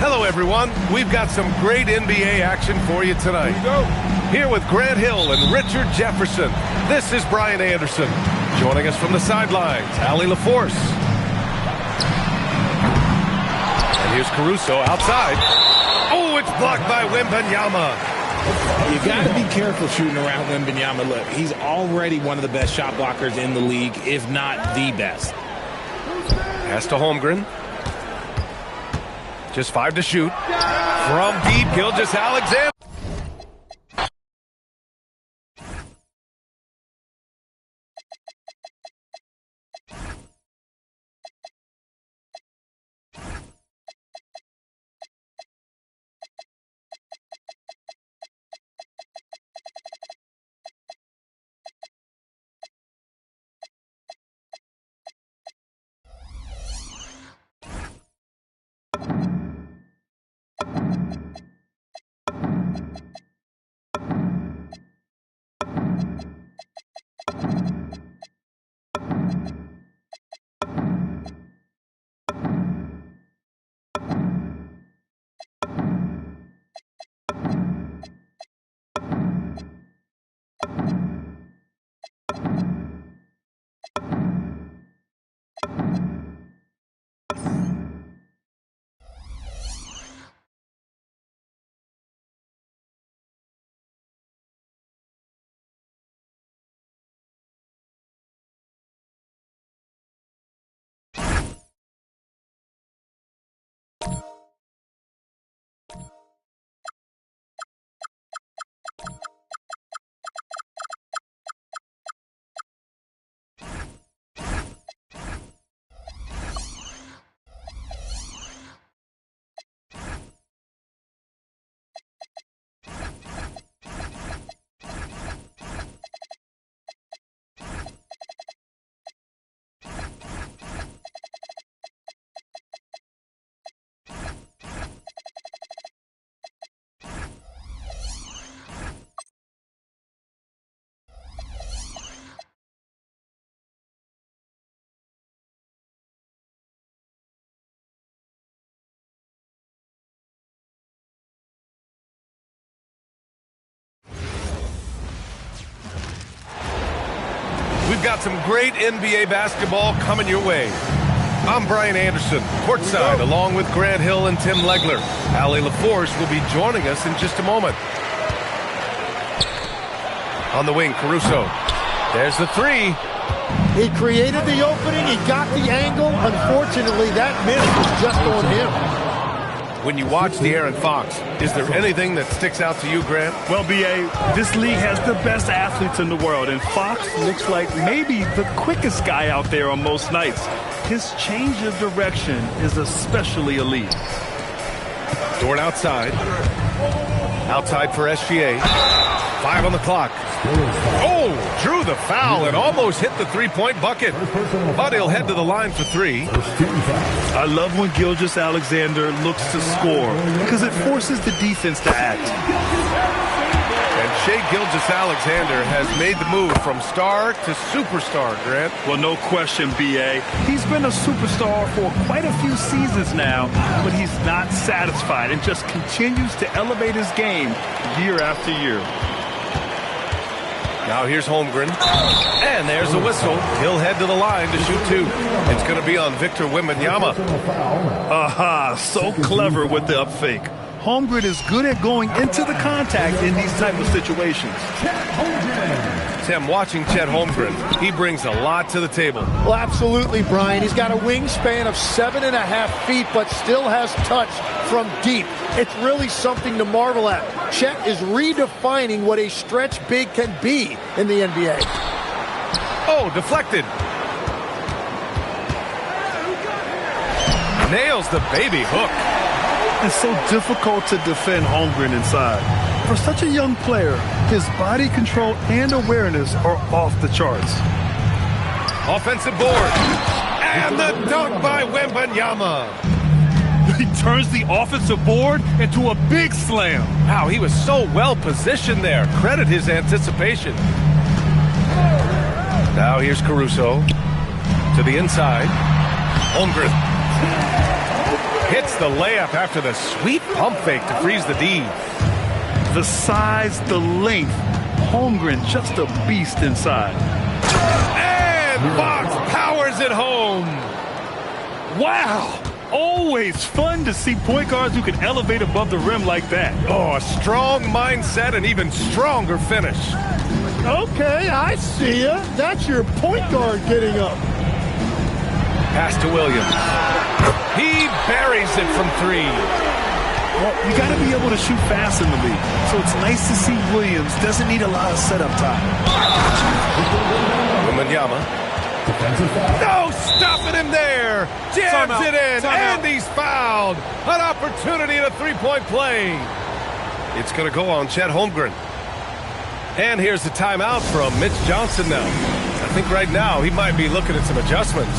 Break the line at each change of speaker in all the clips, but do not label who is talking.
Hello, everyone. We've got some great NBA action for you tonight. Here with Grant Hill and Richard Jefferson, this is Brian Anderson. Joining us from the sidelines, Allie LaForce. And here's Caruso outside. Oh, it's blocked by Wembanyama.
You got to be careful shooting around Wembanyama. Look, he's already one of the best shot blockers in the league, if not the best.
Pass to Holmgren. Just 5 to shoot. From deep, Gilgeous-Alexander. We've got some great NBA basketball coming your way. I'm Brian Anderson, courtside, along with Grant Hill and Tim Legler. Allie LaForce will be joining us in just a moment. On the wing, Caruso. There's the three.
He created the opening. He got the angle. Unfortunately, that miss was just on him.
When you watch De'Aaron Fox, is there anything that sticks out to you, Grant?
Well, B.A., this league has the best athletes in the world, and Fox looks like maybe the quickest guy out there on most nights. His change of direction is especially elite.
Dort outside. Outside for SGA. 5 on the clock. Oh, drew the foul and almost hit the three-point bucket. But he'll head to the line for 3.
I love when Gilgeous-Alexander looks to score because it forces the defense to act.
And Shai Gilgeous-Alexander has made the move from star to superstar, Grant.
Well, no question, B.A. He's been a superstar for quite a few seasons now, but he's not satisfied and just continues to elevate his game year after year.
Now here's Holmgren. And there's the whistle. He'll head to the line to shoot 2. It's going to be on Victor Wembanyama.
Aha, so clever with the up fake. Holmgren is good at going into the contact in these type of situations.
Tim, watching Chet Holmgren, he brings a lot to the table.
Well, absolutely, Brian. He's got a wingspan of 7.5 feet, but still has touch from deep. It's really something to marvel at. Chet is redefining what a stretch big can be in the NBA.
Oh, deflected. Nails the baby hook.
It's so difficult to defend Holmgren inside. For such a young player, his body control and awareness are off the charts.
Offensive board. And the dunk by Wembanyama.
He turns the offensive board into a big slam.
Wow, he was so well positioned there. Credit his anticipation. Now here's Caruso to the inside. Holmgren. hits the layup after the sweet pump fake to freeze the D.
The size, the length. Holmgren just a beast inside.
And Fox powers it home.
Wow. Always fun to see point guards who can elevate above the rim like that.
Oh, a strong mindset and even stronger finish.
Okay, I see ya. That's your point guard getting up.
Pass to Williams. He buries it from 3.
Well, you got to be able to shoot fast in the league. So it's nice to see Williams doesn't need a lot of setup time.
Wembanyama. No, stopping him there. Jams it in, and he's fouled. An opportunity at a three-point play. It's going to go on Chet Holmgren. And here's the timeout from Mitch Johnson now. I think right now he might be looking at some adjustments.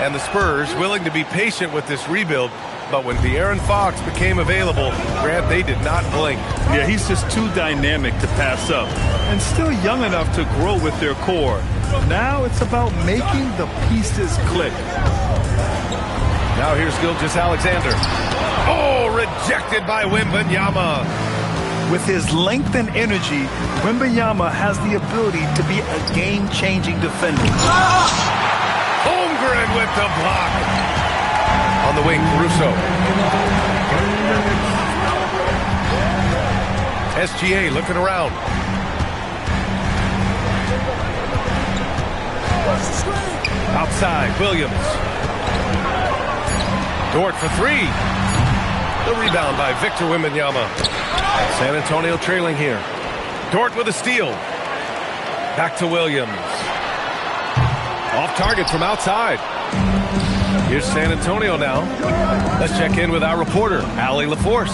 And the Spurs willing to be patient with this rebuild, but when De'Aaron Fox became available, Grant, they did not blink.
Yeah, he's just too dynamic to pass up and still young enough to grow with their core. Now it's about making the pieces click.
Now here's Gilgeous-Alexander. Oh, rejected by Wembanyama.
With his length and energy, Wembanyama has the ability to be a game-changing defender.
Holmgren with the block. On the wing, Caruso. SGA looking around. Outside, Williams. Dort for 3. The rebound by Victor Wembanyama. San Antonio trailing here. Dort with a steal. Back to Williams. Off target from outside. Here's San Antonio now. Let's check in with our reporter, Allie LaForce.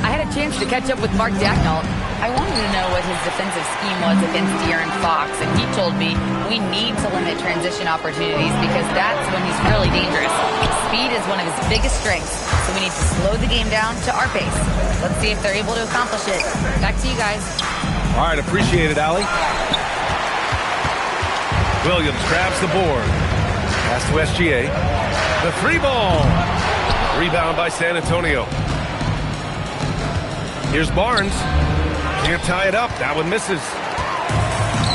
I had a chance to catch up with Mark Daigneault. I wanted to know what his defensive scheme was against De'Aaron Fox, and he told me we need to limit transition opportunities because that's when he's really dangerous. Speed is one of his biggest strengths, so we need to slow the game down to our pace. Let's see if they're able to accomplish it. Back to you guys.
All right, appreciate it, Allie. Williams grabs the board. Pass to SGA. The 3-ball. Rebound by San Antonio. Here's Barnes. Can't tie it up. That one misses.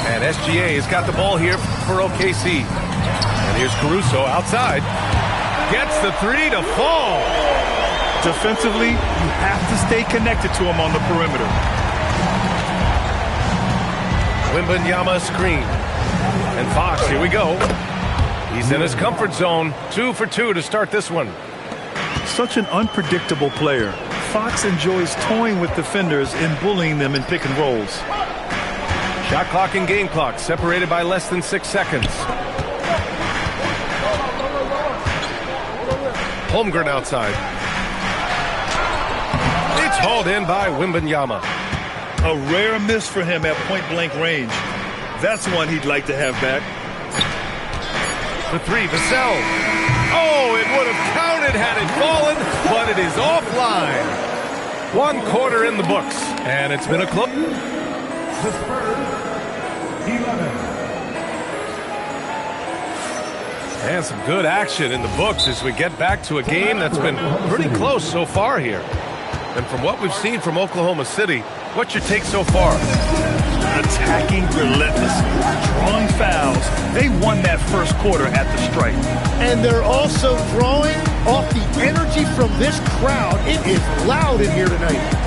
And SGA has got the ball here for OKC. And here's Caruso outside. Gets the 3 to fall.
Defensively, you have to stay connected to him on the perimeter.
Wembanyama screen. And Fox, here we go. He's in his comfort zone. 2 for 2 to start this one.
Such an unpredictable player. Fox enjoys toying with defenders and bullying them in pick and rolls.
Shot clock and game clock separated by less than 6 seconds. Holmgren outside. It's hauled in by Wembanyama.
A rare miss for him at point-blank range. That's one he'd like to have back.
The 3, Vassell. Oh, it would have counted had it fallen, but it is offline. 1 quarter in the books, and it's been a close.
The Spurs, 11.
And some good action in the books as we get back to a game that's been pretty close so far here. And from what we've seen from Oklahoma City, What's your take so far?
Attacking relentlessly, drawing fouls. They won that first quarter at the stripe.
And they're also drawing off the energy from this crowd. It is loud in here tonight.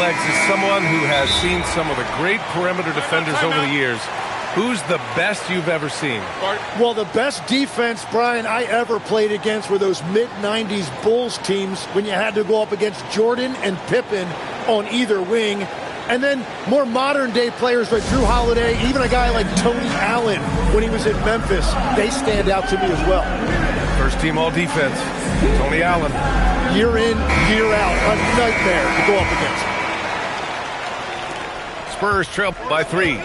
Is someone who has seen some of the great perimeter defenders over the years. Who's the best you've ever seen?
Well, the best defense, Brian, I ever played against were those mid-90s Bulls teams when you had to go up against Jordan and Pippen on either wing. And then more modern-day players like Drew Holiday, even a guy like Tony Allen when he was in Memphis. They stand out to me as well.
First team all-defense, Tony Allen.
Year in, year out, a nightmare to go up against.
Spurs trail by 3.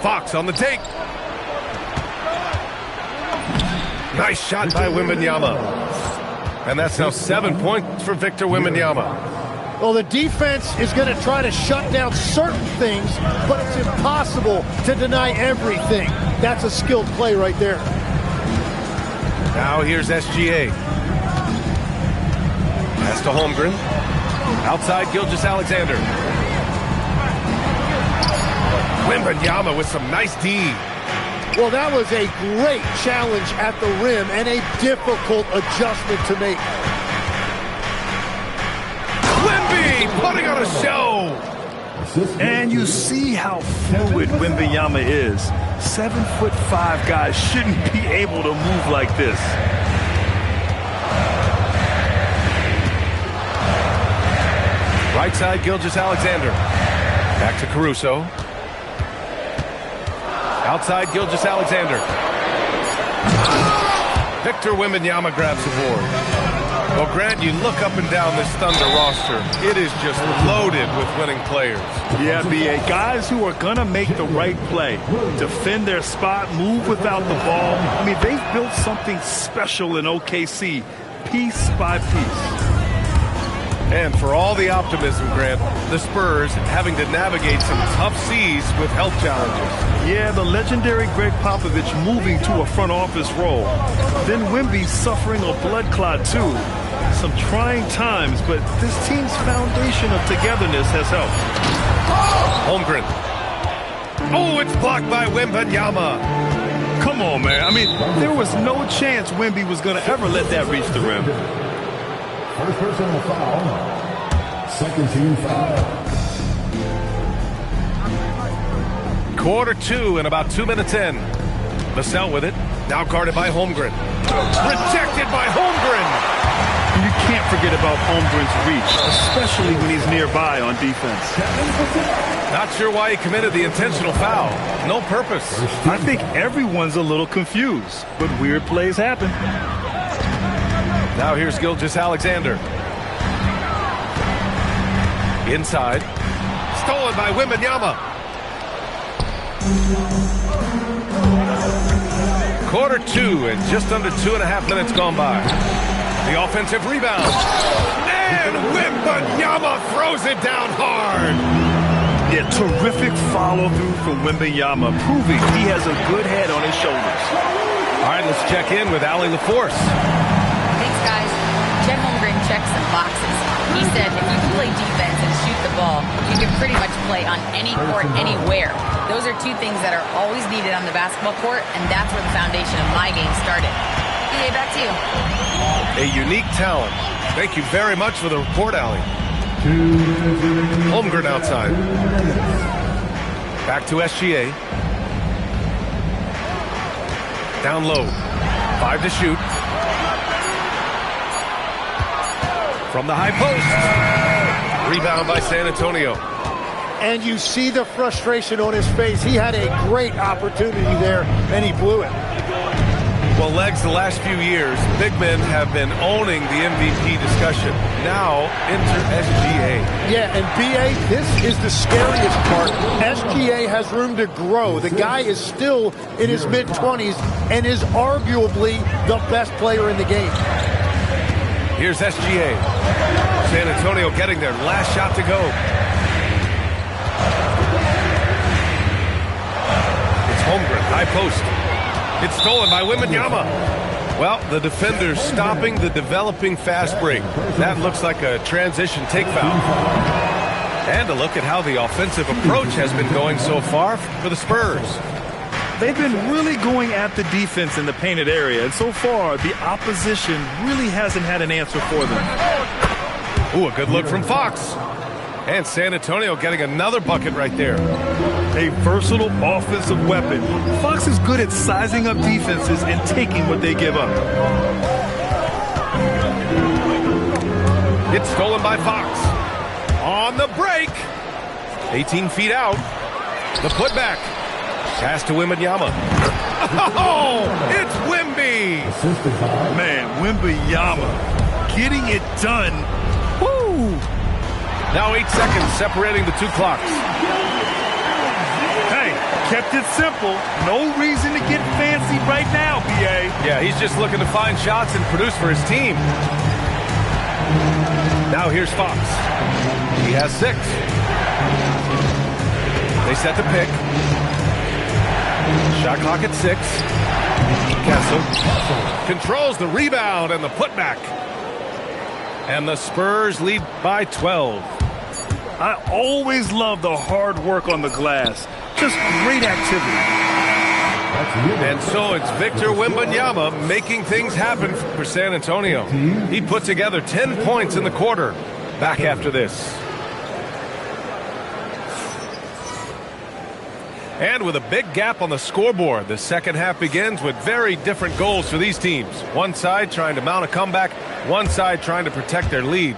Fox on the take. Nice shot by Wembanyama. And that's now 7 points for Victor Wembanyama.
Well, the defense is going to try to shut down certain things, but it's impossible to deny everything. That's a skilled play right there.
Now here's SGA. Pass to Holmgren. Outside Gilgeous-Alexander. Wembanyama with some nice D.
Well, that was a great challenge at the rim and a difficult adjustment to make.
Wemby putting on a show.
And you see how fluid Wembanyama is. 7'5" guys shouldn't be able to move like this.
Right side, Gilgeous-Alexander. Back to Caruso. Outside, Gilgeous-Alexander. Victor Wembanyama grabs the board. Well, Grant, you look up and down this Thunder roster. It is just loaded with winning players.
Yeah, B.A. Guys who are going to make the right play. Defend their spot, move without the ball. I mean, they've built something special in OKC, piece by piece.
And for all the optimism, Grant, the Spurs having to navigate some tough seas with health challenges.
Yeah, the legendary Greg Popovich moving to a front office role. Then Wemby suffering a blood clot, too. Some trying times, but this team's foundation of togetherness has helped.
Holmgren. Oh, it's blocked by Wembanyama.
Come on, man. I mean, there was no chance Wemby was going to ever let that reach the rim.
First personal foul. Second team foul.
Quarter 2 and about 2 minutes in. Vassell with it. Now guarded by Holmgren. Rejected by Holmgren.
You can't forget about Holmgren's reach, especially when he's nearby on defense.
Not sure why he committed the intentional foul. No purpose.
I think everyone's a little confused, but weird plays happen.
Now here's Gilgeous-Alexander. Inside. Stolen by Wembanyama. Quarter 2 and just under 2.5 minutes gone by. The offensive rebound. And Wembanyama throws it down hard.
Yeah, terrific follow-through from Wembanyama, proving he has a good head on his shoulders.
All right, let's check in with Allie LaForce.
Thanks, guys. Chet Holmgren checks some boxes. He said if you play defense and shoot the ball, you can pretty much play on any court, anywhere. Those are two things that are always needed on the basketball court, and that's where the foundation of my game started. EA, back to you.
A unique talent. Thank you very much for the report, Allie. Holmgren outside. Back to SGA. Down low. 5 to shoot. From the high post. Rebound by San Antonio.
And you see the frustration on his face. He had a great opportunity there, and he blew it.
Well, Legs, the last few years, big men have been owning the MVP discussion. Now, enter SGA.
Yeah, and BA, this is the scariest part. SGA has room to grow. The guy is still in his mid-20s and is arguably the best player in the game.
Here's SGA. San Antonio getting their last shot to go. It's Holmgren, high post. It's stolen by Wembanyama. Well, the defender's stopping the developing fast break. That looks like a transition take foul. And a look at how the offensive approach has been going so far for the Spurs.
They've been really going at the defense in the painted area, and so far, the opposition really hasn't had an answer for them.
Ooh, a good look from Fox. And San Antonio getting another bucket right there.
A versatile offensive weapon. Fox is good at sizing up defenses and taking what they give up.
It's stolen by Fox. On the break. 18 feet out. The putback. Pass to Wembanyama. Oh, it's Wemby.
Man, Wembanyama getting it done. Woo!
Now 8 seconds separating the two clocks.
Hey, kept it simple. No reason to get fancy right now, BA.
Yeah, he's just looking to find shots and produce for his team. Now here's Fox. He has 6. They set the pick. Shot clock at 6. Kessel controls the rebound and the putback. And the Spurs lead by 12.
I always love the hard work on the glass. Just great activity.
And so it's Victor Wembanyama making things happen for San Antonio. He put together 10 points in the quarter. Back after this. And with a big gap on the scoreboard, the second half begins with very different goals for these teams. One side trying to mount a comeback, one side trying to protect their lead.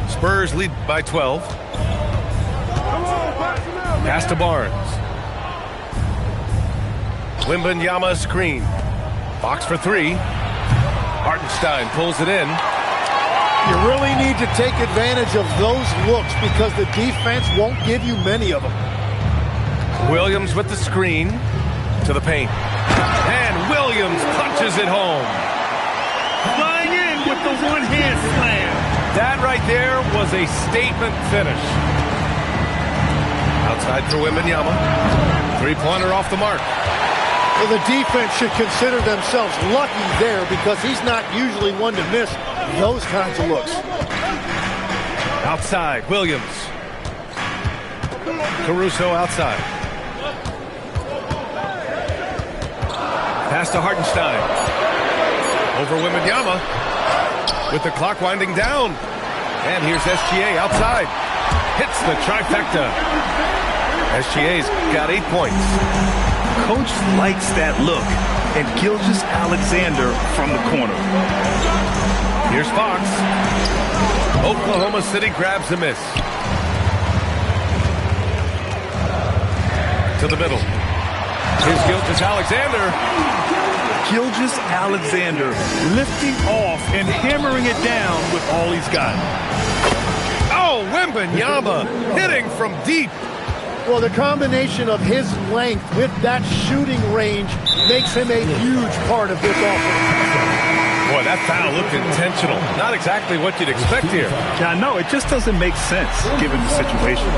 Spurs lead by 12. Pass to Barnes. Wembanyama screen. Fox for 3. Hartenstein pulls it in.
You really need to take advantage of those looks because the defense won't give you many of them.
Williams with the screen to the paint. And Williams punches it home.
Flying in with the one-hand slam.
That right there was a statement finish. Outside for Wembanyama. Three-pointer off the mark.
Well, the defense should consider themselves lucky there because he's not usually one to miss those kinds of looks.
Outside, Williams. Caruso outside. Pass to Hartenstein. Over Wembanyama. With the clock winding down. And here's SGA outside. Hits the trifecta. SGA's got 8 points.
Coach likes that look. And Gilgeous-Alexander from the corner.
Here's Fox. Oklahoma City grabs the miss. To the middle. Here's Gilgeous-Alexander.
Gilgeous-Alexander lifting off and hammering it down with all he's got.
Oh, Wembanyama hitting from deep.
Well, the combination of his length with that shooting range makes him a huge part of this offense.
Boy, that foul looked intentional. Not exactly what you'd expect here.
Yeah, no, it just doesn't make sense given the situation.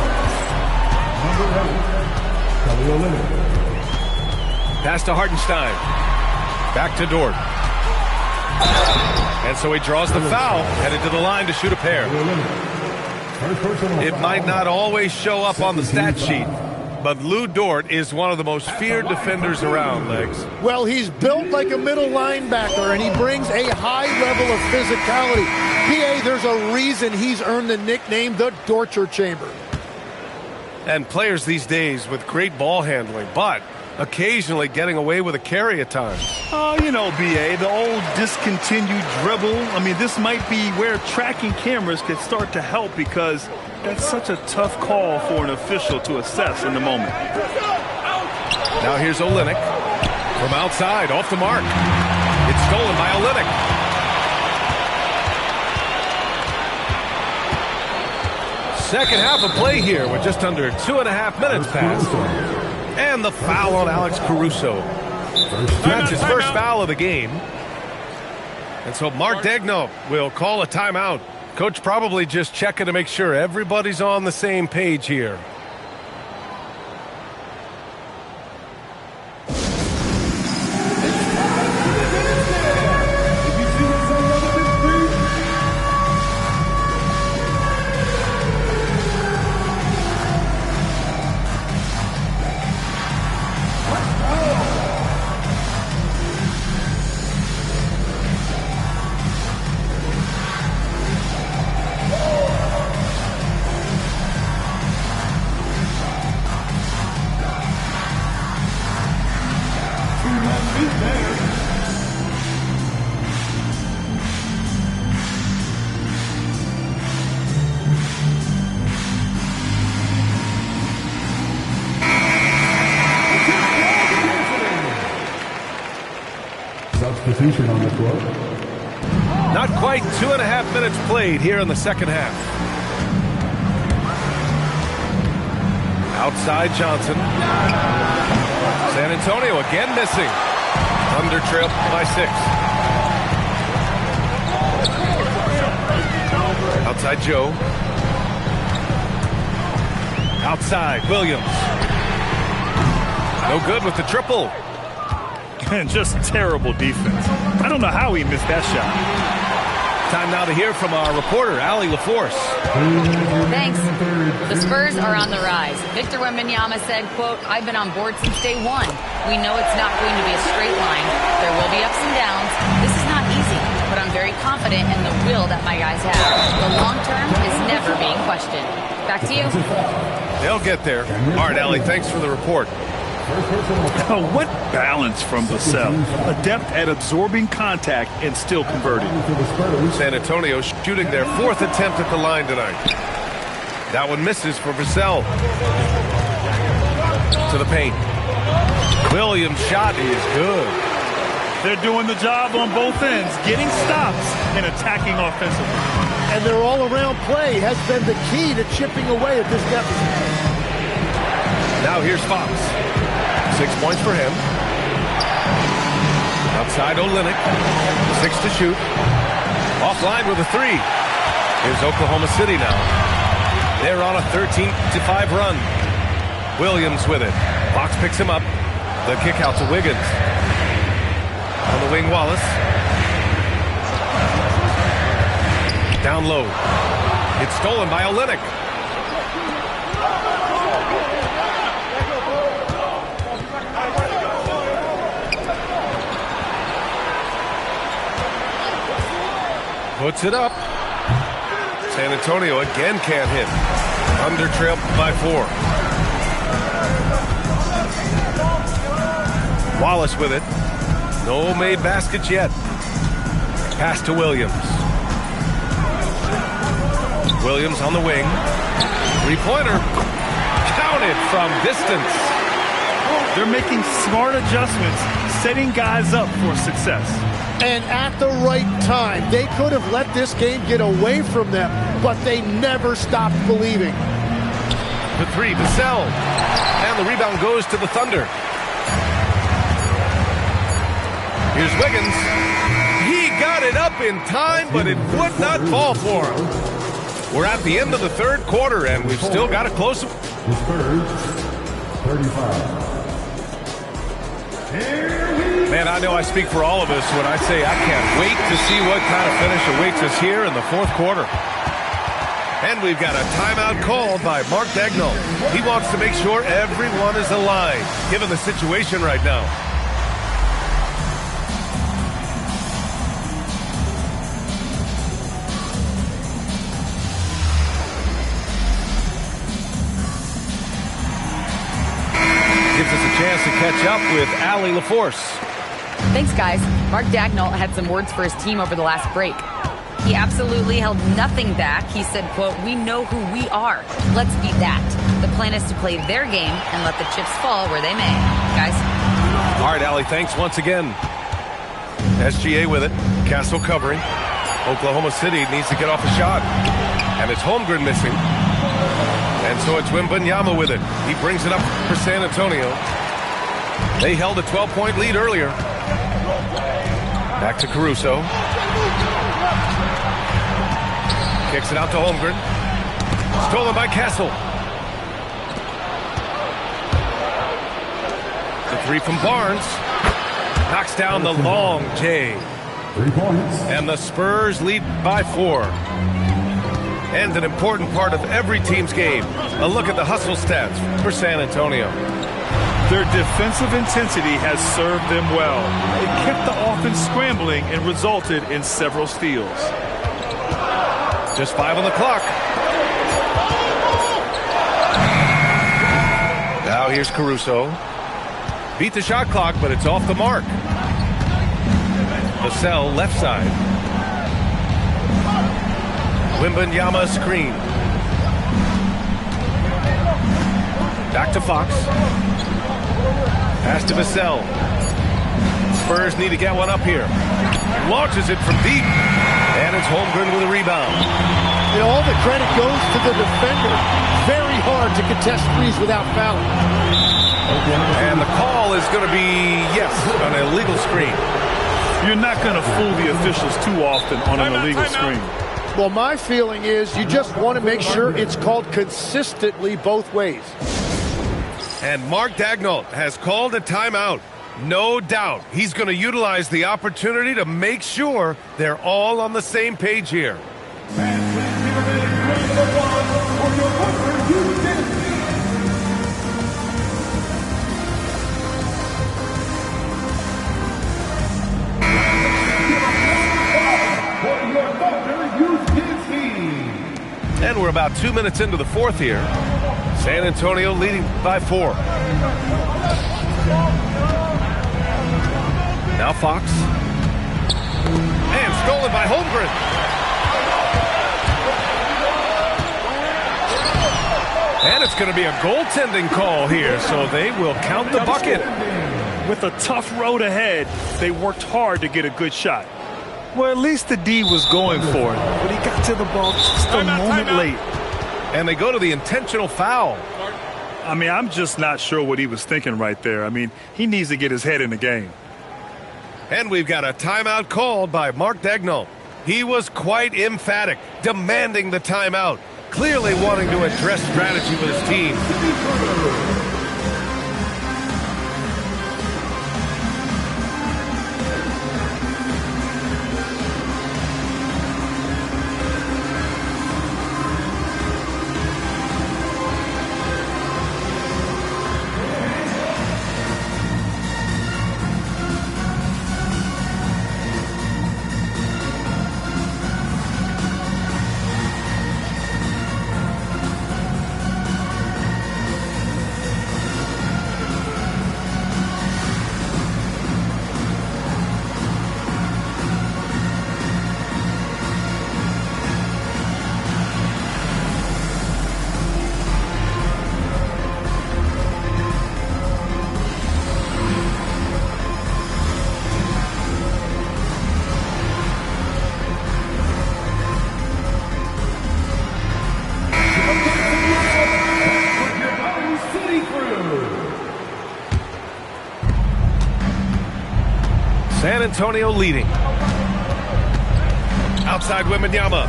Pass to Hartenstein. Back to Dort. And so he draws the foul, headed to the line to shoot a pair. It might not always show up on the stat sheet, but Lou Dort is one of the most feared defenders around, Legs.
Well, he's built like a middle linebacker, and he brings a high level of physicality. PA, there's a reason he's earned the nickname the Dorture Chamber.
And players these days with great ball handling, but occasionally getting away with a carry at times.
Oh, you know, B.A., the old discontinued dribble. I mean, this might be where tracking cameras could start to help because that's such a tough call for an official to assess in the moment.
Now here's Olynyk from outside, off the mark. It's stolen by Olynyk. Second half of play here with just under 2.5 minutes passed. And the foul on Alex Caruso. That's his first foul of the game. And so Mark Daigneault will call a timeout. Coach probably just checking to make sure everybody's on the same page here.
Substitution on the floor.
Not quite 2.5 minutes played here in the second half. Outside Johnson. San Antonio again missing. Under trail by 6. Outside Joe. Outside Williams. No good with the triple.
And just terrible defense. I don't know how he missed that shot.
Time now to hear from our reporter, Allie LaForce.
Thanks. The Spurs are on the rise. Victor Wembanyama said, quote, "I've been on board since day one. We know it's not going to be a straight line. There will be ups and downs. This is not easy, but I'm very confident in the will that my guys have. The long term is never being questioned." Back to you.
They'll get there. All right, Allie, thanks for the report.
Oh, what balance from Vassell. Adept at absorbing contact and still converting.
San Antonio shooting their 4th attempt at the line tonight. That one misses for Vassell. To the paint. Williams' shot is good.
They're doing the job on both ends, getting stops and attacking offensively.
And their all-around play has been the key to chipping away at this deficit.
Now here's Fox. 6 points for him. Outside Olynyk. 6 to shoot. Offline with a 3. Here's Oklahoma City now. They're on a 13-5 run. Williams with it. Fox picks him up. The kick out to Wiggins. On the wing, Wallace. Down low. It's stolen by Olynyk. Puts it up. San Antonio again can't hit. Under trail by 4. Wallace with it. No made baskets yet. Pass to Williams. Williams on the wing. 3-pointer. Counted from distance.
They're making smart adjustments, setting guys up for success.
And at the right time, they could have let this game get away from them, but they never stopped believing.
The 3, Vassell. And the rebound goes to the Thunder. Here's Wiggins. He got it up in time, but it would not fall for him. We're at the end of the 3rd quarter, and we've still got a close.
The Spurs, 35.
Man, I know I speak for all of us when I say I can't wait to see what kind of finish awaits us here in the 4th quarter. And we've got a timeout called by Mark Daigneault. He wants to make sure everyone is aligned, given the situation right now. gives us a chance to catch up with Allie LaForce.
Thanks, guys. Mark Daigneault had some words for his team over the last break. He absolutely held nothing back. He said, quote, "We know who we are. Let's be that. The plan is to play their game and let the chips fall where they may." Guys.
All right, Allie, thanks once again. SGA with it. Castle covering. Oklahoma City needs to get off a shot. And it's Holmgren missing. And so it's Wembanyama with it. He brings it up for San Antonio. They held a 12-point lead earlier. Back to Caruso. Kicks it out to Holmgren. Stolen by Castle. The three from Barnes. Knocks down the long J.
3 points.
And the Spurs lead by 4. And an important part of every team's game. A look at the hustle stats for San Antonio.
Their defensive intensity has served them well. It kept the offense scrambling and resulted in several steals.
Just 5 on the clock. Now here's Caruso. Beat the shot clock, but it's off the mark. Vassell left side. Wembanyama screen. Back to Fox. Pass to Vassell. Spurs need to get one up here. Launches it from deep. And it's Holmgren with a rebound.
And all the credit goes to the defender. Very hard to contest threes without fouling.
And the call is going to be, yes, an illegal screen.
You're not going to fool the officials too often on an illegal screen.
Well, my feeling is you just want to make sure it's called consistently both ways.
And Mark Daigneault has called a timeout. No doubt he's going to utilize the opportunity to make sure they're all on the same page here. And we're about 2 minutes into the fourth here. San Antonio leading by 4. Now Fox. And stolen by Holmgren. And it's going to be a goaltending call here, so they will count the bucket.
With a tough road ahead, they worked hard to get a good shot. Well, at least the D was going for it, but he got to the ball just a moment late.
And they go to the intentional foul.
I mean, I'm just not sure what he was thinking right there. I mean, he needs to get his head in the game.
And we've got a timeout called by Mark Daigneault. He was quite emphatic, demanding the timeout, clearly wanting to address strategy with his team. San Antonio leading. Outside Wembanyama.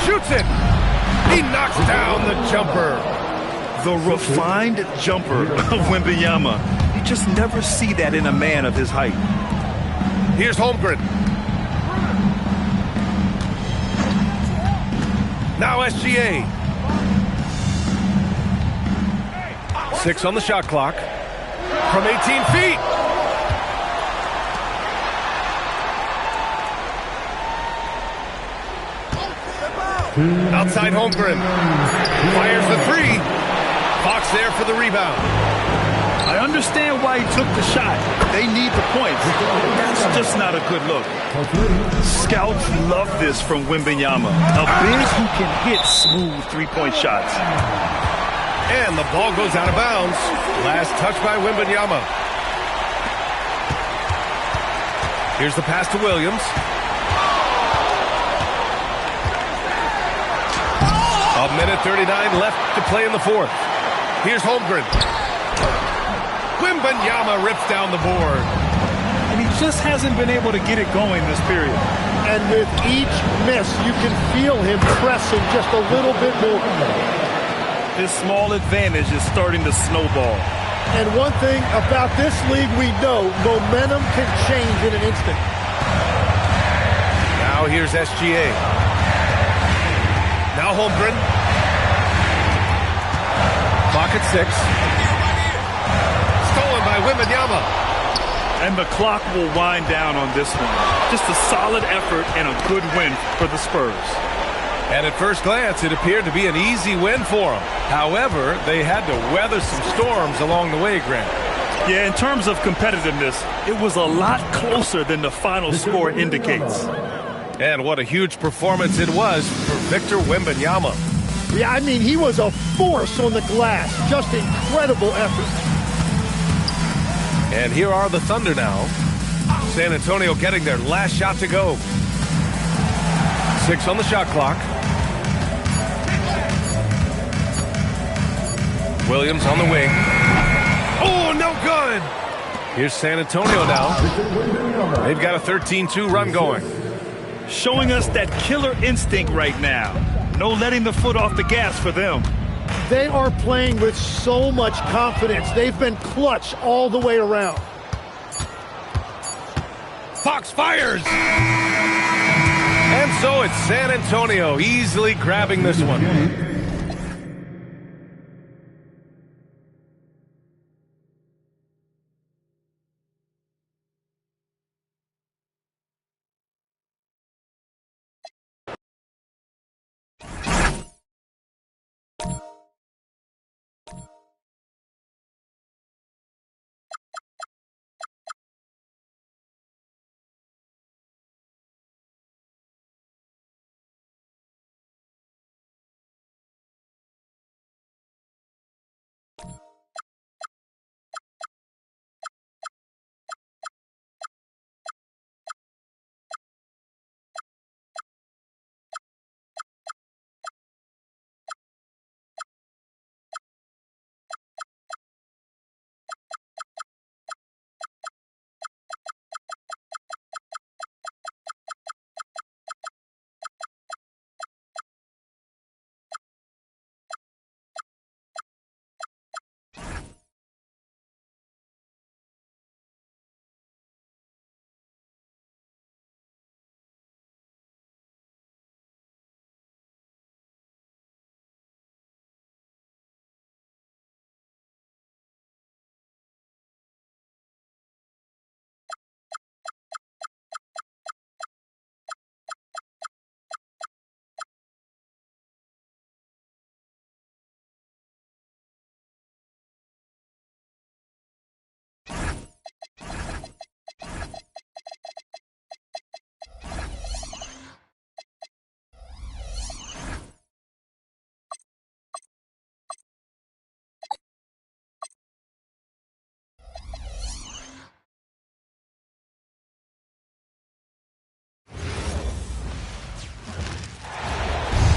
Shoots it. He knocks down the jumper.
The refined jumper of Wembanyama. You just never see that in a man of his height.
Here's Holmgren. Now SGA. 6 on the shot clock. From 18 feet. Outside Holmgren. Fires the three. Fox there for the rebound.
I understand why he took the shot. They need the points. That's just not a good look. Scouts love this from Wembanyama. A big who can hit smooth three-point shots.
And the ball goes out of bounds. Last touch by Wembanyama. Here's the pass to Williams. A minute 39 left to play in the fourth. Here's Holmgren. Wembanyama rips down the board.
And he just hasn't been able to get it going this period.
And with each miss, you can feel him pressing just a little bit more.
This small advantage is starting to snowball.
And one thing about this league we know, momentum can change in an instant.
Now here's SGA. Now Holmgren. Clock at 6. Stolen by Wembanyama.
And the clock will wind down on this one. Just a solid effort and a good win for the Spurs.
And at first glance, it appeared to be an easy win for them. However, they had to weather some storms along the way, Grant.
Yeah, in terms of competitiveness, it was a lot closer than the final score indicates.
And what a huge performance it was for Victor Wembanyama.
Yeah, I mean, he was a force on the glass. Just incredible effort.
And here are the Thunder now. San Antonio getting their last shot to go. 6 on the shot clock. Williams on the wing. Oh, no good. Here's San Antonio now. They've got a 13-2 run going.
Showing us that killer instinct right now. No letting the foot off the gas for them.
They are playing with so much confidence. They've been clutch all the way around.
Fox fires. And so it's San Antonio easily grabbing this one.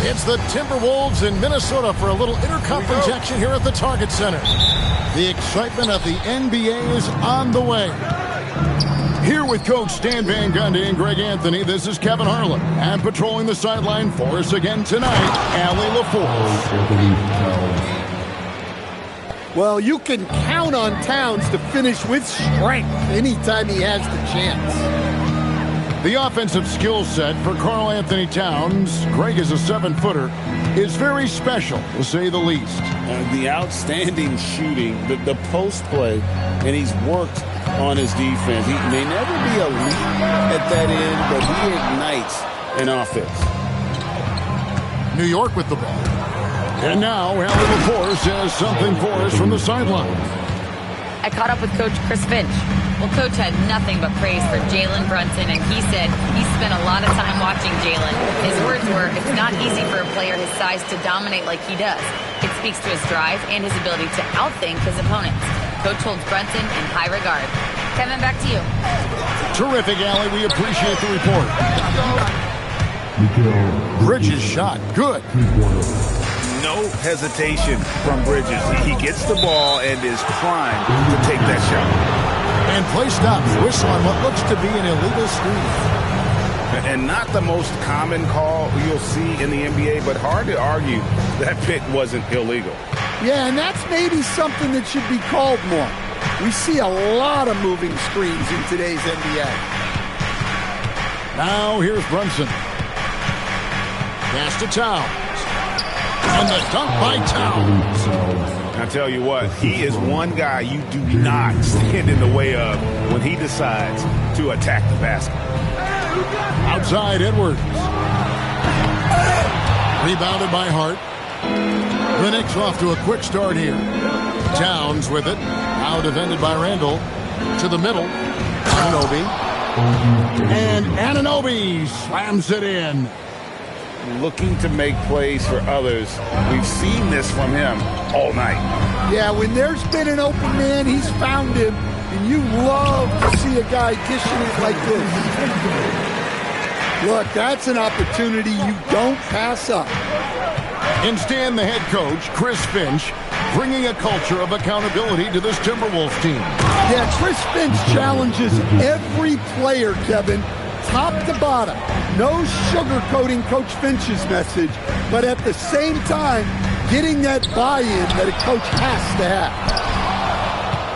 It's the Timberwolves in Minnesota for a little interconference action here at the Target Center. The excitement of the NBA is on the way. Here with Coach Stan Van Gundy and Greg Anthony, this is Kevin Harlan. And patrolling the sideline for us again tonight, Allie LaForce.
Well, you can count on Towns to finish with strength anytime he has the chance.
The offensive skill set for Karl Anthony Towns, Greg is a 7-footer, is very special, to say the least.
The outstanding shooting, the post play, and he's worked on his defense. He may never be elite at that end, but he ignites an offense.
New York with the ball. And now Allie LaForce has something for us from the sideline.
I caught up with Coach Chris Finch. Well, Coach had nothing but praise for Jalen Brunson, and he said he spent a lot of time watching Jalen. His words were, it's not easy for a player his size to dominate like he does. It speaks to his drive and his ability to outthink his opponents. Coach holds Brunson in high regard. Kevin, back to you.
Terrific, Allie. We appreciate the report. Bridges shot. Good.
No hesitation from Bridges. He gets the ball and is primed to take that shot.
And play stops. Whistle on what looks to be an illegal screen.
And not the most common call you'll see in the NBA, but hard to argue that pick wasn't illegal.
Yeah, and that's maybe something that should be called more. We see a lot of moving screens in today's NBA.
Now here's Brunson. Pass to Towns. And the dunk by Towns.
I tell you what, he is one guy you do not stand in the way of when he decides to attack the basket.
Outside Edwards. Rebounded by Hart. The Knicks off to a quick start here. Towns with it. Now defended by Randall. To the middle. Anunoby. And Anunoby slams it in.
Looking to make plays for others. We've seen this from him all night.
Yeah, when there's been an open man, he's found him. And you love to see a guy dishing it like this. Look, that's an opportunity you don't pass up.
In Stan, the head coach, Chris Finch, bringing a culture of accountability to this Timberwolves team.
Yeah, Chris Finch challenges every player, Kevin, top to bottom. No sugarcoating Coach Finch's message, but at the same time, getting that buy-in that a coach has to have.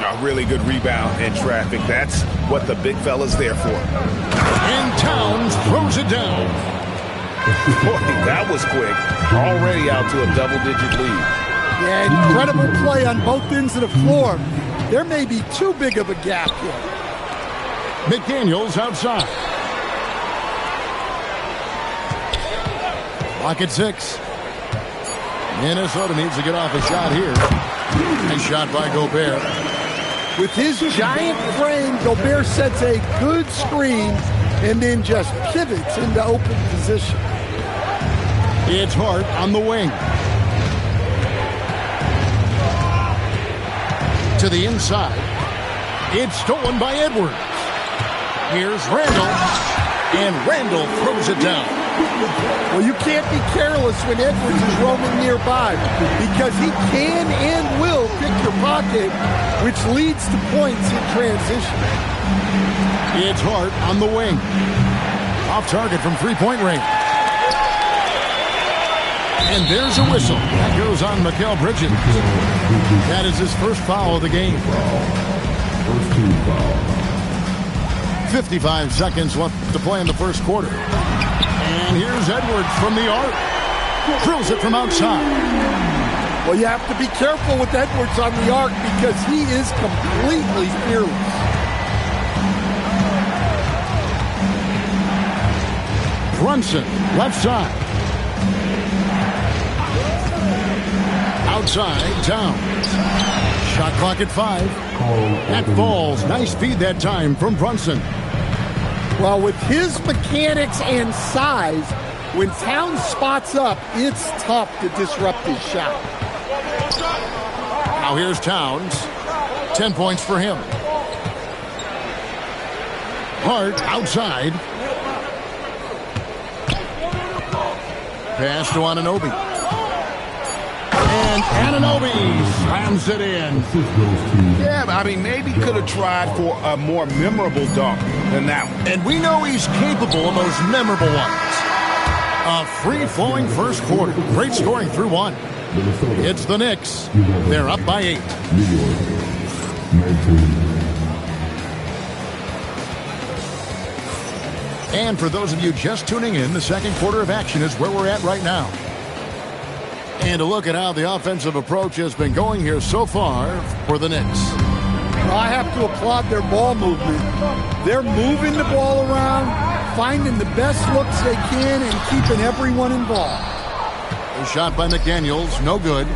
A really good rebound in traffic. That's what the big fella's there for.
And Towns throws it down.
Boy, that was quick. Already out to a double-digit lead.
Yeah, incredible play on both ends of the floor. There may be too big of a gap here.
McDaniels outside. Clock at 6. Minnesota needs to get off a shot here. Nice shot by Gobert.
With his giant frame, Gobert sets a good screen and then just pivots into open position.
It's Hart on the wing. To the inside. It's stolen by Edwards. Here's Randall. And Randall throws it down.
Well, you can't be careless when Edwards is roaming nearby because he can and will pick your pocket, which leads to points in transition.
It's Hart on the wing. Off target from three-point range. And there's a whistle. That goes on Mikal Bridges. That is his first foul of the game.
First team foul.
55 seconds left to play in the first quarter. And here's Edwards from the arc. Drills it from outside.
Well, you have to be careful with Edwards on the arc because he is completely fearless.
Brunson, left side. Outside, Towns. Shot clock at 5. That falls. Nice feed that time from Brunson.
Well, with his mechanics and size, when Towns spots up, it's tough to disrupt his shot.
Now here's Towns. 10 points for him. Hart outside. Pass to Anunoby. And Anunoby slams it in.
Yeah, I mean, maybe could have tried for a more memorable dunk than that one.
And we know he's capable of those memorable ones. A free-flowing first quarter. Great scoring through 1. It's the Knicks. They're up by 8.
New York, 19.
And for those of you just tuning in, the second quarter of action is where we're at right now. And to look at how the offensive approach has been going here so far for the Knicks.
Well, I have to applaud their ball movement. They're moving the ball around, finding the best looks they can, and keeping everyone involved.
A shot by McDaniels, no good.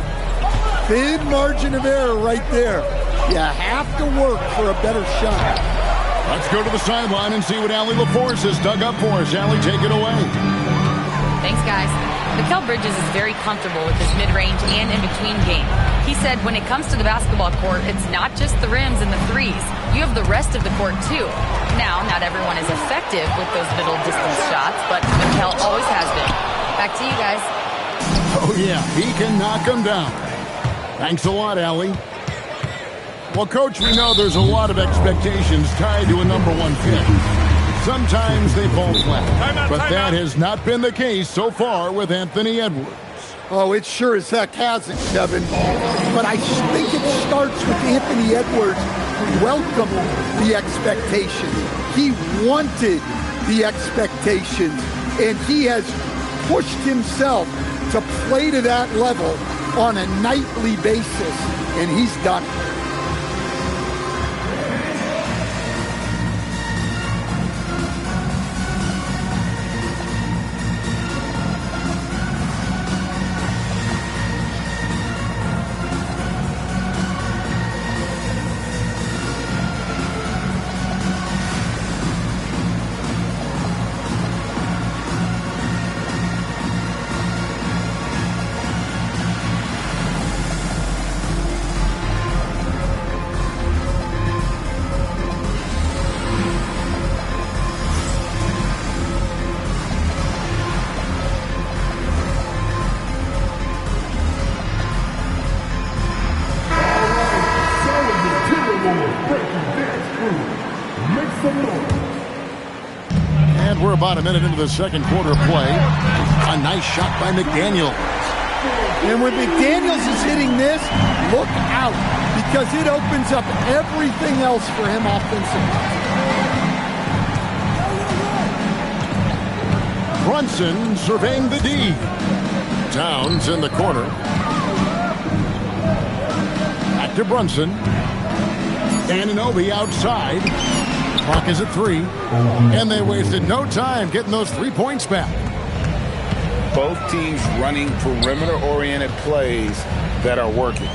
Thin margin of error right there. You have to work for a better shot.
Let's go to the sideline and see what Allie LaForce has dug up for us. Allie, take it away.
Thanks, guys. Mikal Bridges is very comfortable with his mid-range and in-between game. He said when it comes to the basketball court, it's not just the rims and the threes. You have the rest of the court, too. Now, not everyone is effective with those middle-distance shots, but Mikal always has been. Back to you guys.
Oh, yeah, he can knock them down. Thanks a lot, Allie. Well, Coach, we know there's a lot of expectations tied to a #1 pick. Sometimes they fall flat, but that has not been the case so far with Anthony Edwards.
Oh, it sure as heck hasn't, Kevin. But I think it starts with Anthony Edwards welcoming the expectations. He wanted the expectations, and he has pushed himself to play to that level on a nightly basis, and he's done it.
And we're about a minute into the second quarter play. A nice shot by McDaniels.
And when McDaniels is hitting this, look out, because it opens up everything else for him offensively.
Brunson surveying the D. Towns in the corner. Back to Brunson. Anunoby outside. Clock is at 3. And they wasted no time getting those 3 points back.
Both teams running perimeter-oriented plays that are working.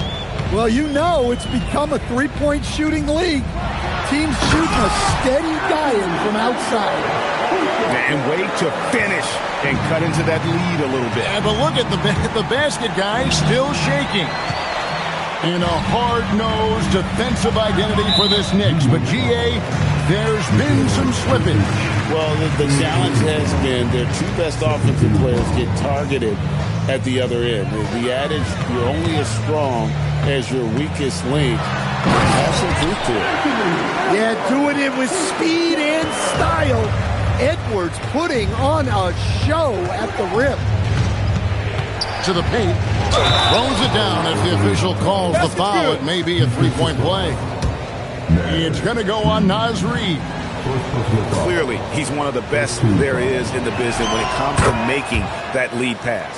Well, you know it's become a three-point shooting league. Teams shooting a steady diet from outside.
And wait to finish and cut into that lead a little bit.
Yeah, but look at the basket guy still shaking. And a hard-nosed defensive identity for this Knicks. But, GA, there's been some slippage.
Well, the challenge has been their two best offensive players get targeted at the other end. The adage, you're only as strong as your weakest link, has some truth to it.
Yeah, doing it with speed and style. Edwards putting on a show at the rim.
To the paint. Throws it down as the official calls the foul. It may be a three-point play. It's going to go on Naz Reid.
Clearly, he's one of the best there is in the business when it comes to making that lead pass.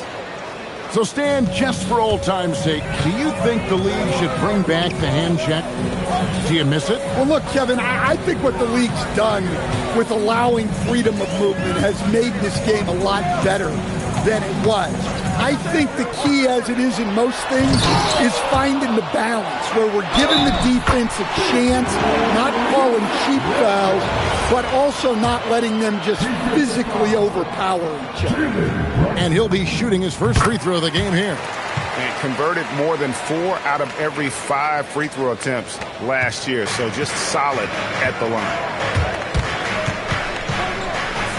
So, Stan, just for old time's sake, do you think the league should bring back the hand check? Do you miss it?
Well, look, Kevin, I think what the league's done with allowing freedom of movement has made this game a lot better than it was. I think the key, as it is in most things, is finding the balance where we're giving the defense a chance, not calling cheap fouls, but also not letting them just physically overpower each other.
And he'll be shooting his first free throw of the game here.
And converted more than 4 out of every 5 free throw attempts last year. So just solid at the line.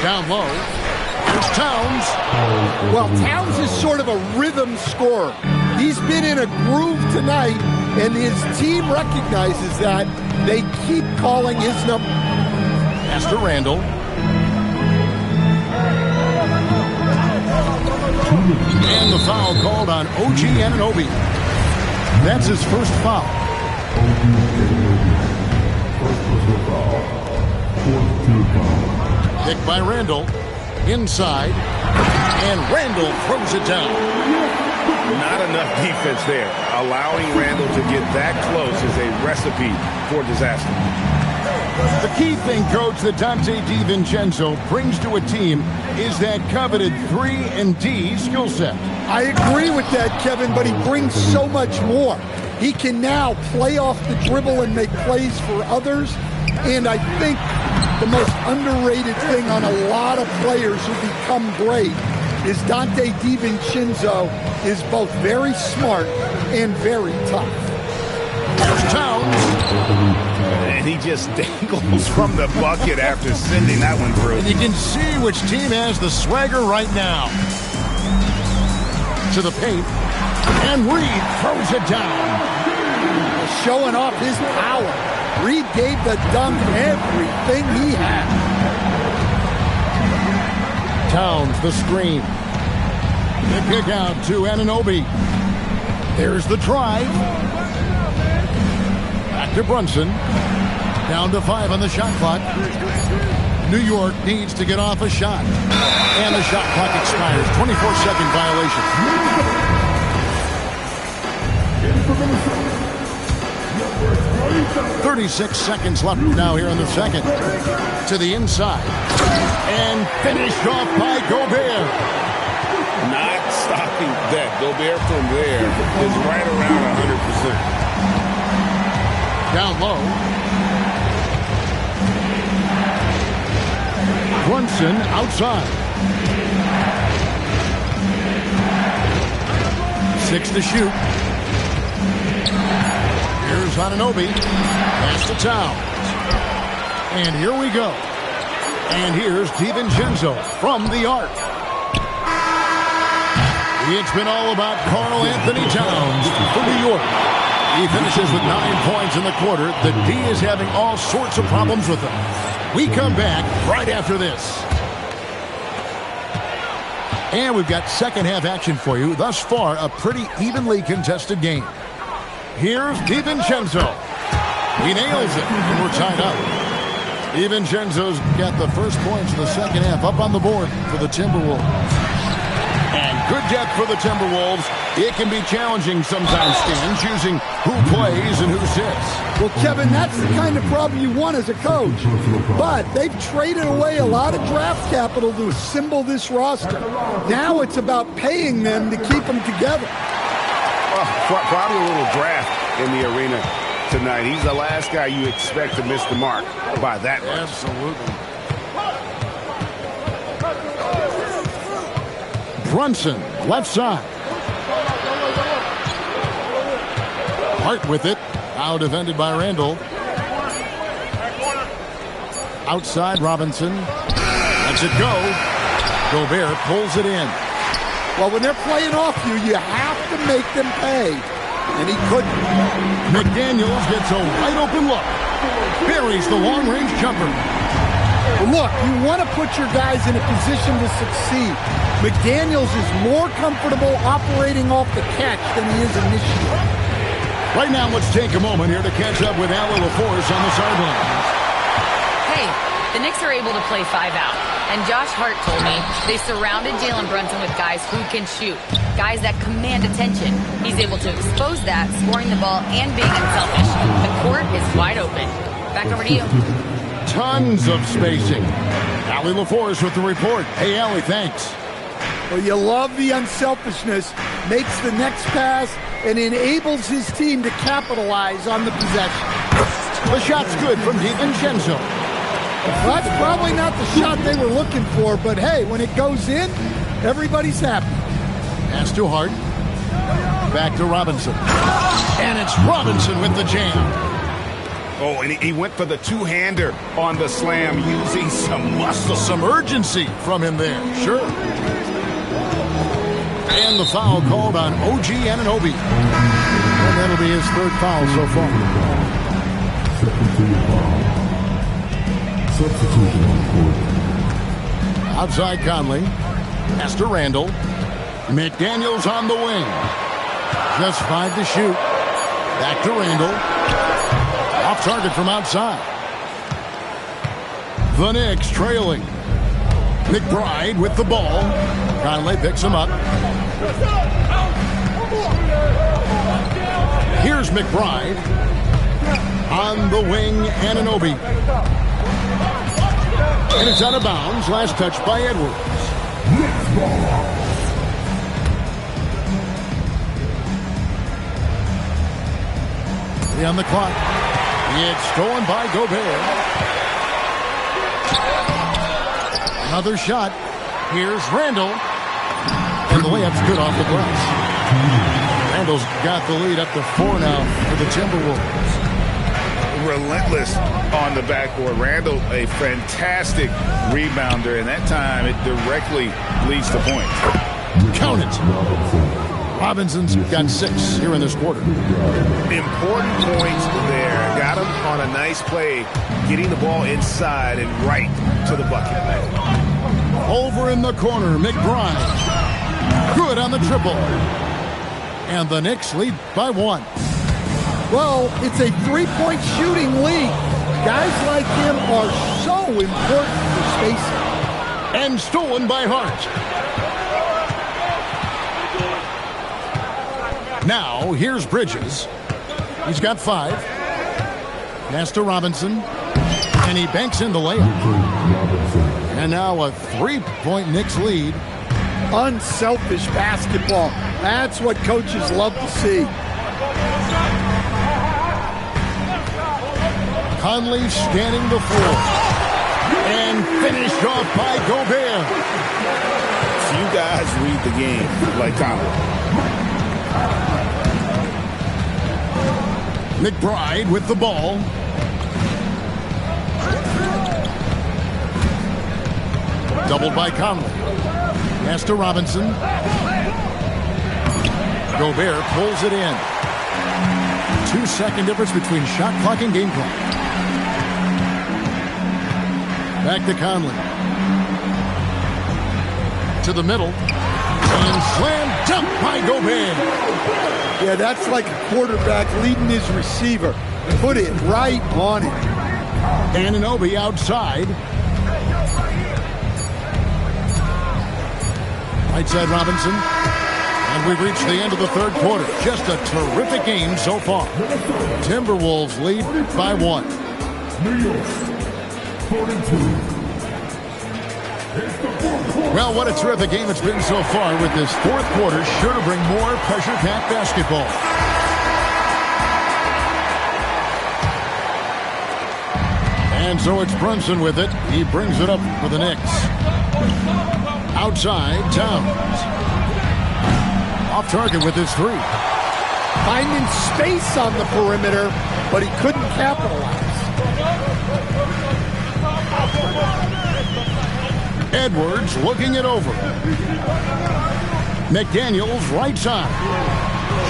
Down low. It's Towns.
Well, Towns is sort of a rhythm scorer. He's been in a groove tonight, and his team recognizes that. They keep calling his number.
Pass to Randall. And the foul called on OG Anunoby. That's his first foul. Picked by Randall. Inside. And Randall throws it down.
Not enough defense there. Allowing Randall to get that close is a recipe for disaster.
The key thing, Coach, that Dante DiVincenzo brings to a team is that coveted 3-and-D skill set.
I agree with that, Kevin, but he brings so much more. He can now play off the dribble and make plays for others. And I think the most underrated thing on a lot of players who become great is Dante DiVincenzo is both very smart and very tough.
Here's Towns.
And he just dangles from the bucket after sending that one through.
And you can see which team has the swagger right now. To the paint. And Reed throws it down.
Showing off his power. Reed gave the dunk everything he had.
Towns, the screen. The kick out to Anunoby. There's the drive. Back to Brunson. Down to 5 on the shot clock. New York needs to get off a shot. And the shot clock expires. 24-second violation. 36 seconds left now here in the second. To the inside. And finished off by Gobert.
Not stopping that. Gobert from there is right around 100%.
Down low. Brunson outside. 6 to shoot. Here's Anunoby. Pass to Towns. And here we go. And here's DiVincenzo from the arc. It's been all about Karl Anthony Towns for New York. He finishes with 9 points in the quarter. The D is having all sorts of problems with him. We come back right after this. And we've got second half action for you. Thus far, a pretty evenly contested game. Here's DiVincenzo. He nails it, and we're tied up. DiVincenzo's got the first points in the second half up on the board for the Timberwolves. And good depth for the Timberwolves. It can be challenging sometimes, Stan, choosing who plays and who sits.
Well, Kevin, that's the kind of problem you want as a coach. But they've traded away a lot of draft capital to assemble this roster. Now it's about paying them to keep them together.
Probably a little draft in the arena tonight. He's the last guy you expect to miss the mark by that much.
Absolutely. Brunson, left side. Hart with it. Now defended by Randall. Outside Robinson. Lets it go. Gobert pulls it in.
Well, when they're playing off you, you have to make them pay. And he couldn't.
McDaniels gets a wide open look. Buries the long-range jumper.
Look, you want to put your guys in a position to succeed. McDaniels is more comfortable operating off the catch than he is initiating.
Right now, let's take a moment here to catch up with Allie LaForce on the sideline.
Hey, the Knicks are able to play 5 out. And Josh Hart told me they surrounded Jalen Brunson with guys who can shoot, guys that command attention. He's able to expose that, scoring the ball and being unselfish. The court is wide open. Back over to you.
Tons of spacing. Allie LaForce with the report. Hey, Allie, thanks.
Well, you love the unselfishness, makes the next pass, and enables his team to capitalize on the possession.
The shot's good from DiVincenzo.
Well, that's probably not the shot they were looking for, but hey, when it goes in, everybody's happy.
Pass to Hart. Back to Robinson. And it's Robinson with the jam.
Oh, and he went for the two-hander on the slam using some muscle.
Some urgency from him there, sure. And the foul called on OG Anunoby. And that'll be his third foul so far.
Substitution on court.
Outside Conley. Pass to Randall. McDaniels on the wing. Just 5 to shoot. Back to Randall. Off target from outside. The Knicks trailing. McBride with the ball. Conley picks him up. Here's McBride. On the wing, Anunoby. And it's out of bounds. Last touch by Edwards. On the clock. It's stolen by Gobert. Another shot. Here's Randall. And the layup's good off the glass. Randall's got the lead up to 4 now for the Timberwolves.
Relentless on the backboard. Randall, a fantastic rebounder, and that time it directly leads to points.
Count it. Robinson's got 6 here in this quarter.
Important points there. Got him on a nice play, getting the ball inside and right to the bucket.
Over in the corner, McBride. Good on the triple. And the Knicks lead by 1.
Well, it's a three-point shooting league. Guys like him are so important for spacing.
And stolen by Hart. Now, here's Bridges. He's got 5. Pass to Robinson. And he banks in the layup. And now a 3-point Knicks lead.
Unselfish basketball. That's what coaches love to see.
Conley scanning the floor. And finished off by Gobert.
Few guys read the game like Conley.
McBride with the ball. Doubled by Conley. Pass to Robinson. Gobert pulls it in. 2-second difference between shot clock and game clock. Back to Conley. To the middle. And slam dunk by Gobert.
Yeah, that's like a quarterback leading his receiver. Put it right on it.
Anunoby outside. Right side Robinson. And we've reached the end of the third quarter. Just a terrific game so far. Timberwolves lead by 1.
New York, 42.
Well, what a terrific game it's been so far with this fourth quarter. Sure to bring more pressure-packed basketball. And so it's Brunson with it. He brings it up for the Knicks. Outside, Towns. Off target with his 3.
Finding space on the perimeter, but he couldn't capitalize.
Edwards looking it over. McDaniels right side.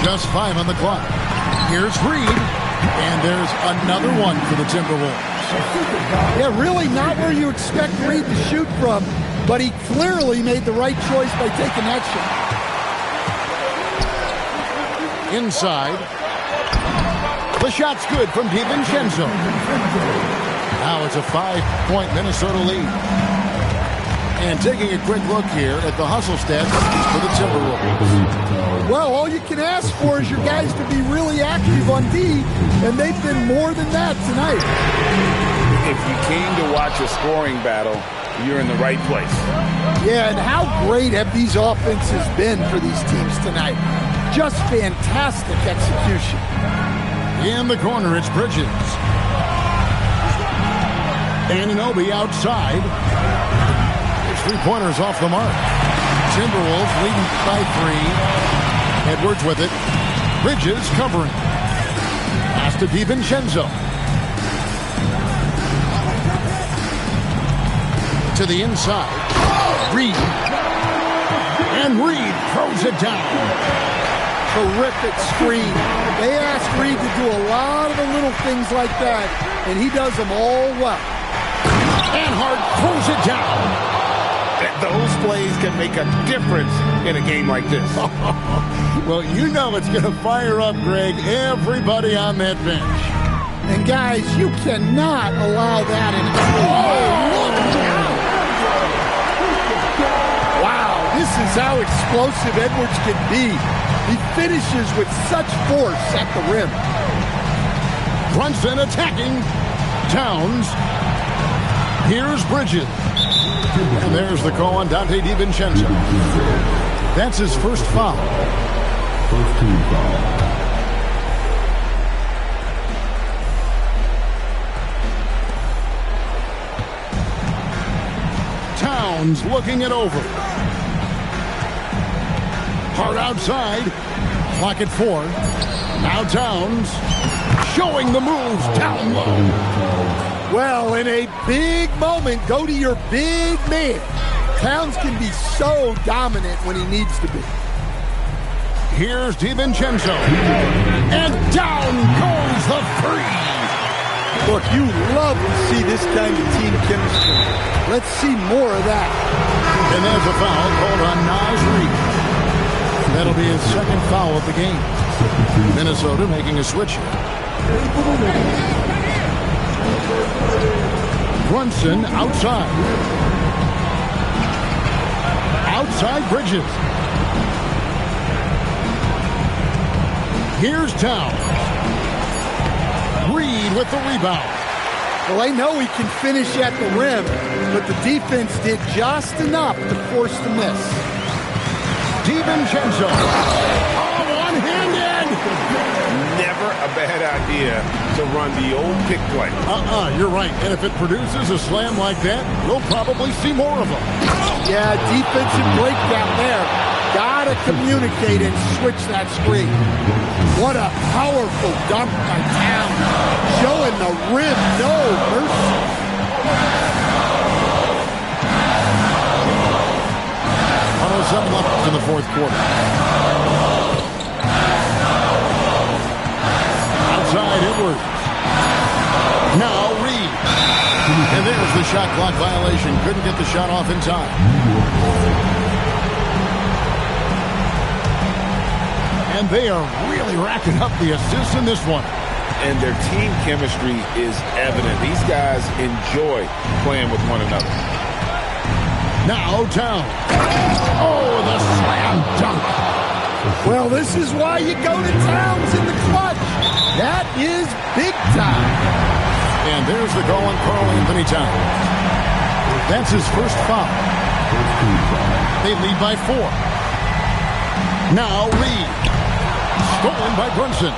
Just 5 on the clock. Here's Reed. And there's another one for the Timberwolves.
Yeah, really not where you expect Reed to shoot from, but he clearly made the right choice by taking that shot.
Inside. The shot's good from DiVincenzo. Now it's a 5-point Minnesota lead. And taking a quick look here at the hustle stats for the Timberwolves.
Well, all you can ask for is your guys to be really active on D, and they've been more than that tonight.
If you came to watch a scoring battle, you're in the right place.
Yeah, and how great have these offenses been for these teams tonight? Just fantastic execution.
In the corner, it's Bridges. Anunoby outside. 3-pointers off the mark. Timberwolves leading by 3. Edwards with it. Bridges covering. Pass to DiVincenzo. To the inside. Reed. And Reed throws it down.
Terrific screen. They ask Reed to do a lot of the little things like that, and he does them all well.
And Hart throws it down.
Those plays can make a difference in a game like this.
Well, you know it's going to fire up, Greg, everybody on that bench.
And guys, you cannot allow that in. Wow, this is how explosive Edwards can be. He finishes with such force at the rim.
Brunson attacking. Towns. Here's Bridges. And there's the call on Dante DiVincenzo. That's his first foul.
First team foul.
Towns looking it over. Hard outside. Clock at 4. Now Towns showing the moves down low.
Well, in a big moment, go to your big man. Towns can be so dominant when he needs to be.
Here's DiVincenzo. And down goes the three.
Look, you love to see this kind of team chemistry. Let's see more of that.
And there's a foul called on Naz Reid. That'll be his second foul of the game. Minnesota making a switch here. Brunson outside. Outside Bridges. Here's Towns. Reid with the rebound.
Well, I know he can finish at the rim, but the defense did just enough to force the miss.
DiVincenzo. Oh, one-handed.
Never a bad idea to run the old pick play.
You're right. And if it produces a slam like that, we'll probably see more of them.
Yeah, defensive breakdown there. Gotta communicate and switch that screen. What a powerful dunk by Towns. Showing the rim no mercy.
107 left in the fourth quarter. Outside Edwards. Now Reid. And there's the shot clock violation. Couldn't get the shot off in time. And they are really racking up the assists in this one.
And their team chemistry is evident. These guys enjoy playing with one another.
Now Towns. Oh, the slam dunk.
Well, this is why you go to Towns in the clutch. That is big time.
And there's the goal on Karl-Anthony Towns. That's his first foul. They lead by 4. Now Reid. Stolen by Brunson.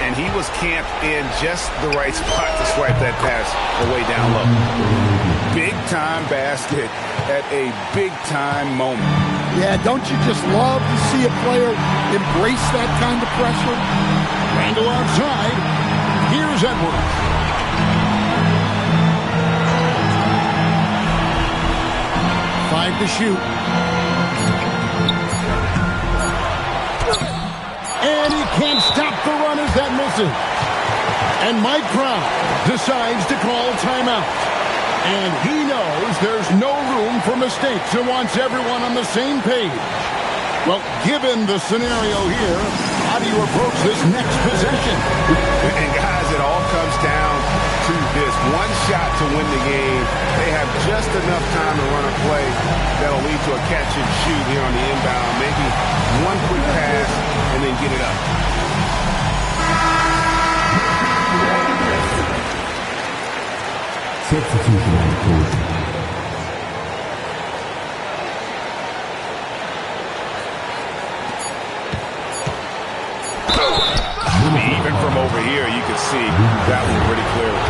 And he was camped in just the right spot to swipe that pass away down low. Big-time basket at a big-time moment.
Yeah, don't you just love to see a player embrace that kind of pressure?
Randall outside. Here's Edwards. Five to shoot. And he can't stop the run as that misses. And Mike Brown decides to call timeout. And he knows there's no room for mistakes and wants everyone on the same page. Well, given the scenario here, how do you approach this next possession?
And guys, it all comes down to this one shot to win the game. They have just enough time to run a play that'll lead to a catch and shoot here on the inbound. Maybe one quick pass and then get it up.
Substitution on the court.
Even from over here, you can see that one pretty clearly.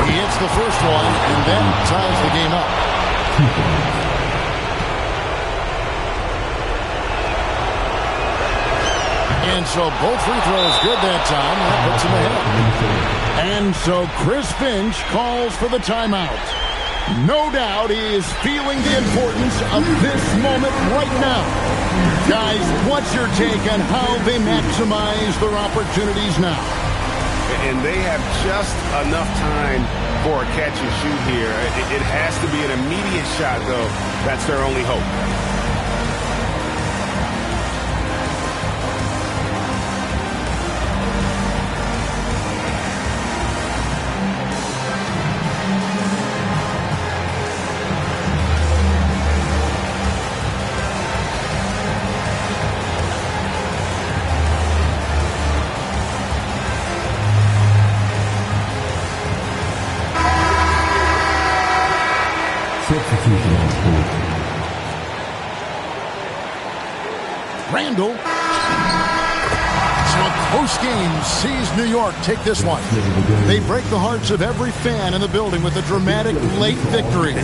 He hits the first one, and then ties the game up. And so both free throws good that time. That puts him ahead. And so Chris Finch calls for the timeout. No doubt he is feeling the importance of this moment right now. Guys, what's your take on how they maximize their opportunities now?
And they have just enough time for a catch and shoot here. It has to be an immediate shot, though. That's their only hope.
Substitution on court.
Randall. So a close game sees New York take this one. They break the hearts of every fan in the building with a dramatic late victory.